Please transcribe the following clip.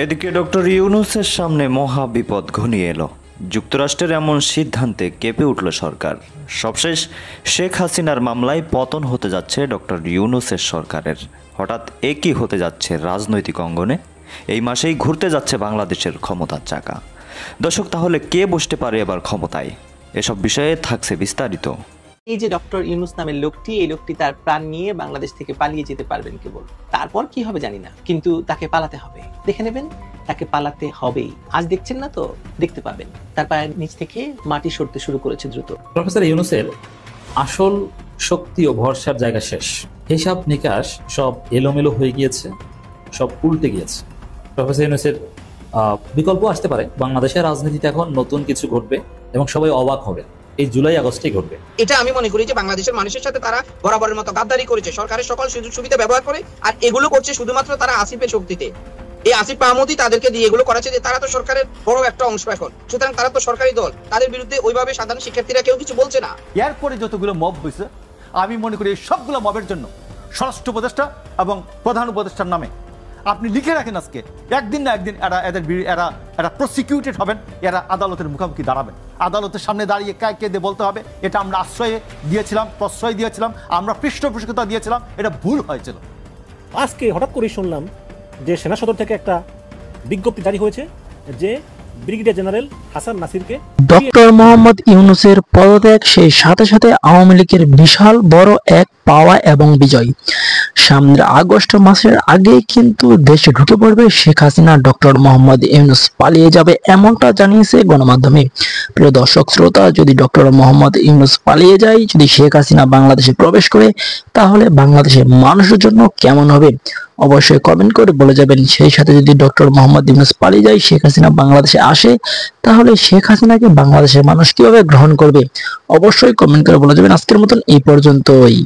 এদিকে ডক্টর ইউনূসের সামনে মহা বিপদ ঘনিয়ে এলো। যুক্তরাষ্ট্রের এমন সিদ্ধান্তে কেঁপে উঠল সরকার। সবশেষ শেখ হাসিনার মামলায় পতন হতে যাচ্ছে ডক্টর ইউনূসের সরকারের। হঠাৎ একই হতে যাচ্ছে রাজনৈতিক অঙ্গনে। এই মাসেই ঘুরতে যাচ্ছে বাংলাদেশের ক্ষমতার চাকা। দর্শক, তাহলে কে বসতে পারে এবার ক্ষমতায়? এসব বিষয়ে থাকছে বিস্তারিত। এই যে ডক্টর ইউনূস নামের লোকটি, এই লোকটি তার প্রাণ নিয়ে বাংলাদেশ থেকে পালিয়ে যেতে পারবেন কেবল। তারপর কি হবে জানি না, কিন্তু তাকে পালাতে হবে। দেখে নেবেন, তাকে পালাতে হবেই। আজ দেখছেন না তো, দেখতে পাবেন তার পায়ের নিচ থেকে মাটি সরতে শুরু করেছে দ্রুত। প্রফেসর ইউনূসের আসল শক্তি ও ভরসার জায়গা শেষ। হিসাব নিকাশ সব এলোমেলো হয়ে গিয়েছে, সব উল্টে গিয়েছে। প্রফেসর ইউনূসের বিকল্প আসতে পারে। বাংলাদেশের রাজনীতিতে এখন নতুন কিছু ঘটবে এবং সবাই অবাক হবে। এই জুলাই আগস্টেই ঘটবে। এটা আমি মনে করি যে বাংলাদেশের মানুষের সাথে তারা বরাবরের মতো গাদ্দারি করেছে, সরকারের সকল সুযোগ সুবিধা ব্যবহার করে, আর এগুলো করছে শুধুমাত্র তারা আসিফের শক্তিতে। এই আসিফ মাহমুদই তাদেরকে দিয়ে এগুলো করাচ্ছে, যে তারা তো সরকারের বড় একটা অংশ এখন, সুতরাং তারা তো সরকারি দল, তাদের বিরুদ্ধে ওইভাবে সাধারণ শিক্ষার্থীরা কেউ কিছু বলছে না। এরপরে যতগুলো মব হয়েছে, আমি মনে করি এই সবগুলো মবের জন্য স্বরাষ্ট্র উপদেষ্টা এবং প্রধান উপদেষ্টার নামে আপনি লিখে রাখেন, আজকে একদিন না একদিন এরা প্রসিকিউটেড হবেন, এরা আদালতের মুখোমুখি দাঁড়াবেন। আদালতের সামনে দাঁড়িয়ে কে দিয়ে বলতে হবে, এটা আমরা আশ্রয় দিয়েছিলাম, আমরা পৃষ্ঠপোষকতা দিয়েছিলাম, এটা ভুল হয়েছিল। আজকে হঠাৎ করেই শুনলাম যে সেনা সদর থেকে একটা বিজ্ঞপ্তি জারি হয়েছে যে ব্রিগেডিয়ার জেনারেল হাসান নাসিরকে ডক্টর মোহাম্মদ ইউনূসের পদত্যাগ, সেই সাথে সাথে আওয়ামী লীগের বিশাল বড় এক পাওয়া এবং বিজয়। সামনের আগস্ট মাসের আগে কিন্তু দেশে ঢুকে পড়বে শেখ হাসিনা। ডক্টর মোহাম্মদ ইউনূস পালিয়ে যাবে, এমনটা জানিয়েছে গণমাধ্যমে। প্রিয় দর্শক শ্রোতা, যদি ডক্টর মোহাম্মদ ইউনূস পালিয়ে যায়, যদি শেখ হাসিনা বাংলাদেশে প্রবেশ করে, তাহলে বাংলাদেশের মানুষের জন্য কেমন হবে অবশ্যই কমেন্ট করে বলে যাবেন। সেই সাথে যদি ডক্টর মোহাম্মদ ইউনূস পালিয়ে যায়, শেখ হাসিনা বাংলাদেশে আসে, তাহলে শেখ হাসিনাকে বাংলাদেশের মানুষ কিভাবে গ্রহণ করবে অবশ্যই কমেন্ট করে বলে যাবেন। আজকের মতন এই পর্যন্তই।